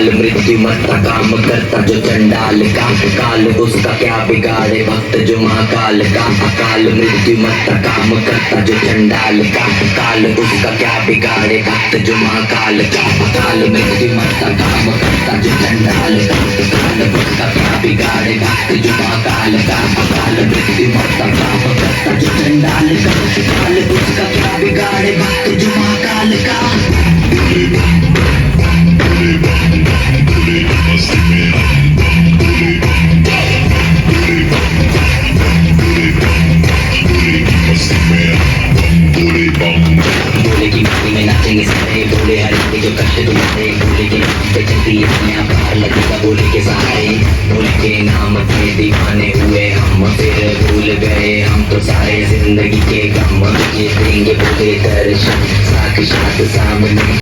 मृत्यु मरता काम करता जो चंडाल का, काल उसका क्या बिगाड़े भक्त जो महाकाल का। अकाल मृत्यु मरता काम करता जो चंडाल का, काल उसका क्या बिगाड़े भक्त जो महाकाल का। अकाल मृत्यु मरता काम करता जो चंडाल का, काल उसका क्या बिगाड़े भक्त जो महाकाल का। अकाल मृत्यु मरता काम करता जो चंडाल का, काल उसका क्या बिगाड़े भक्त जो महाकाल का। भोले की मिट्टी में नाचेंगे सारे, भोले हरे जो कष्ट तुम्हारे, भोले के नाम पे चलती है पार लगेगा भोले के सहारे। भोले के नाम पे दीवाने हुए हम, फिर भूल गए हम तो सारे जिंदगी के गम। ये देंगे भोले दर्शन साक्षात सामने।